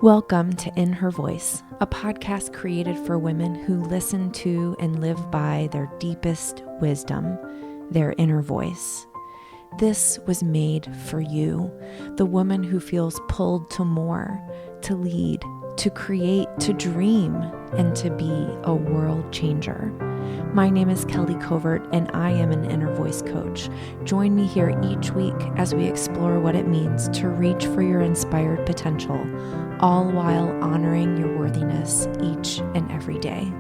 Welcome to In Her Voice, a podcast created for women who listen to and live by their deepest wisdom, their inner voice. This was made for you, the woman who feels pulled to more, to lead, to create, to dream, and to be a world changer. My name is Kelly Covert, and I am an inner voice coach. Join me here each week as we explore what it means to reach for your inspired potential, all while honoring your worthiness each and every day.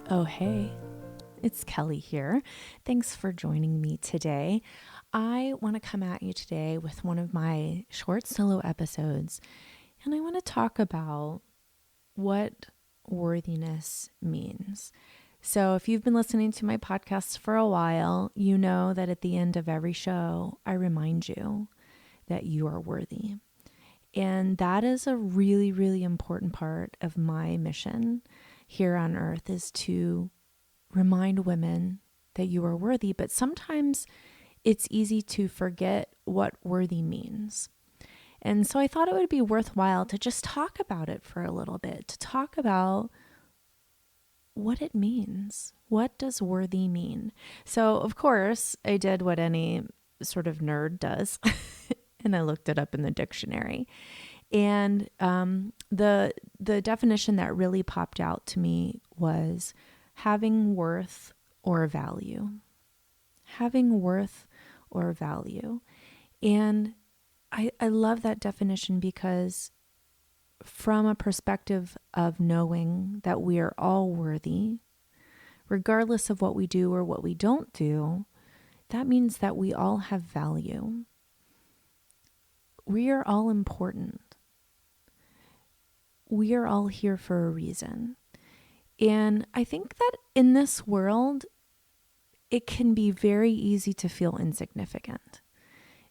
Oh, hey, it's Kelly here. Thanks for joining me today. I want to come at you today with one of my short solo episodes, and I want to talk about what worthiness means. So if you've been listening to my podcasts for a while, you know that at the end of every show, I remind you that you are worthy. And that is a really, really important part of my mission here on earth, is to remind women that you are worthy. But sometimes it's easy to forget what worthy means. And so I thought it would be worthwhile to just talk about it for a little bit, to talk about what it means. What does worthy mean? So, of course, I did what any sort of nerd does, and I looked it up in the dictionary. And the definition that really popped out to me was having worth or value. Having worth or value. And I love that definition because from a perspective of knowing that we are all worthy, regardless of what we do or what we don't do, that means that we all have value. We are all important. We are all here for a reason. And I think that in this world, it can be very easy to feel insignificant.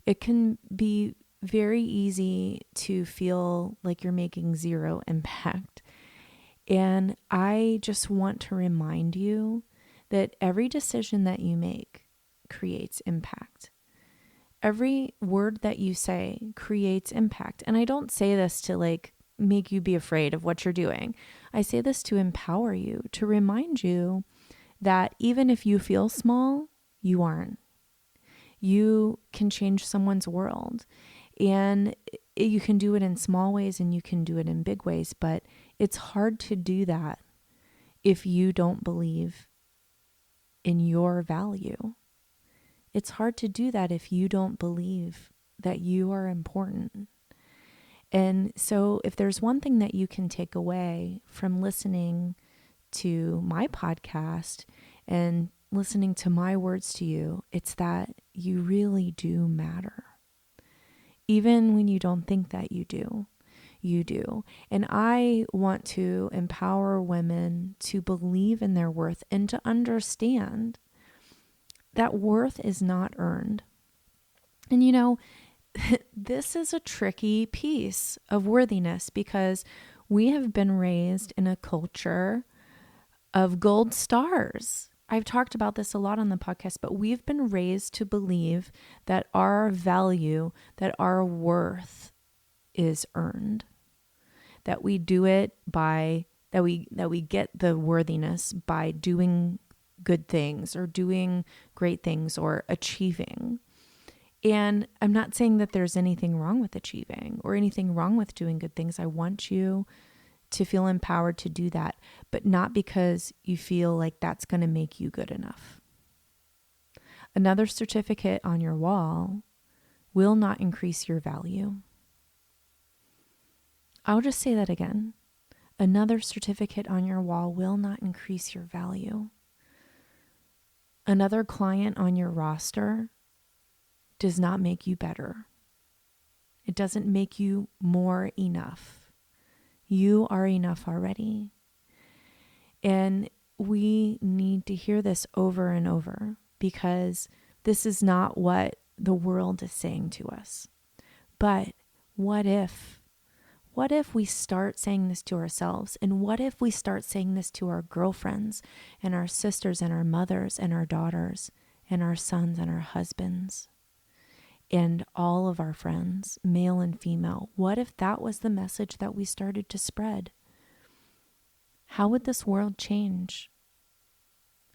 It can be very easy to feel like you're making zero impact. And I just want to remind you that every decision that you make creates impact. Every word that you say creates impact. And I don't say this to make you be afraid of what you're doing. I say this to empower you, to remind you that even if you feel small, you aren't. You can change someone's world. And you can do it in small ways and you can do it in big ways, but it's hard to do that if you don't believe in your value. It's hard to do that if you don't believe that you are important. And so if there's one thing that you can take away from listening to my podcast and listening to my words to you, it's that you really do matter. Even when you don't think that you do, you do. And I want to empower women to believe in their worth and to understand that worth is not earned. And you know, this is a tricky piece of worthiness because we have been raised in a culture of gold stars. I've talked about this a lot on the podcast, but we've been raised to believe that our value, that our worth is earned, that we do it by, that we get the worthiness by doing good things or doing great things or achieving. And I'm not saying that there's anything wrong with achieving or anything wrong with doing good things. I want you to feel empowered to do that, but not because you feel like that's going to make you good enough. Another certificate on your wall will not increase your value. I'll just say that again. Another certificate on your wall will not increase your value. Another client on your roster does not make you better. It doesn't make you more enough. You are enough already. And we need to hear this over and over because this is not what the world is saying to us. But what if we start saying this to ourselves? And what if we start saying this to our girlfriends and our sisters and our mothers and our daughters and our sons and our husbands? and all of our friends, male and female? What if that was the message that we started to spread? How would this world change?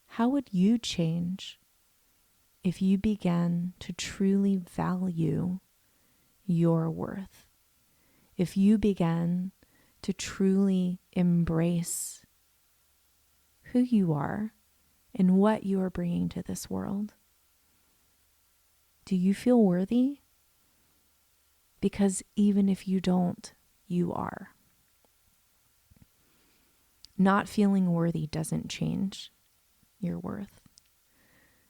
How would you change if you began to truly value your worth? If you began to truly embrace who you are and what you are bringing to this world? Do you feel worthy? Because even if you don't, you are. Not feeling worthy doesn't change your worth.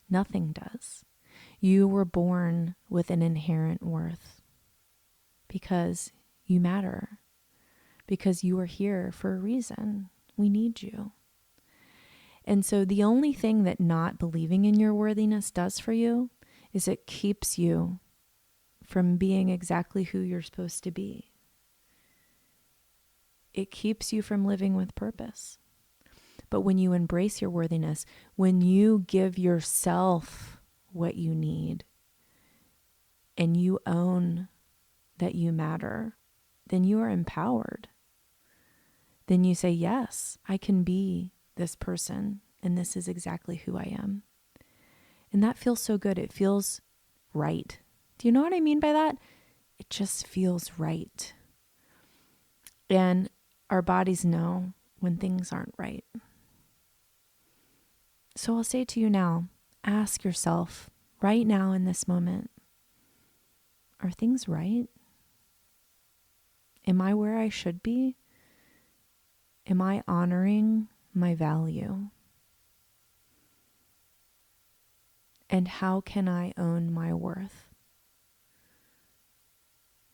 Nothing does. You were born with an inherent worth because you matter, because you are here for a reason. We need you. And so the only thing that not believing in your worthiness does for you is it keeps you from being exactly who you're supposed to be. It keeps you from living with purpose. But when you embrace your worthiness, when you give yourself what you need and you own that you matter, then you are empowered. Then you say, yes, I can be this person, and this is exactly who I am. And that feels so good. It feels right. Do you know what I mean by that? It just feels right. And our bodies know when things aren't right. So I'll say to you now, ask yourself right now in this moment, are things right? Am I where I should be? Am I honoring my value? And how can I own my worth?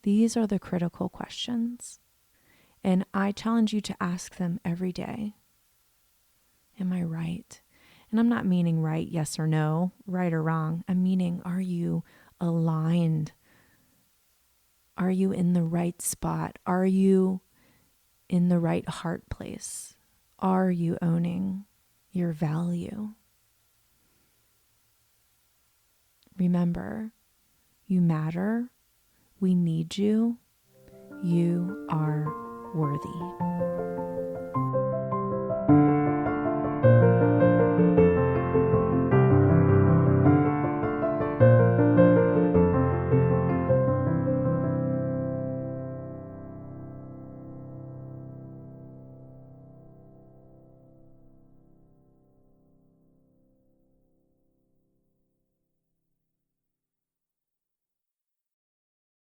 These are the critical questions. And I challenge you to ask them every day. Am I right? And I'm not meaning right, yes or no, right or wrong. I'm meaning, are you aligned? Are you in the right spot? Are you in the right heart place? Are you owning your value? Remember, you matter. We need you. You are worthy.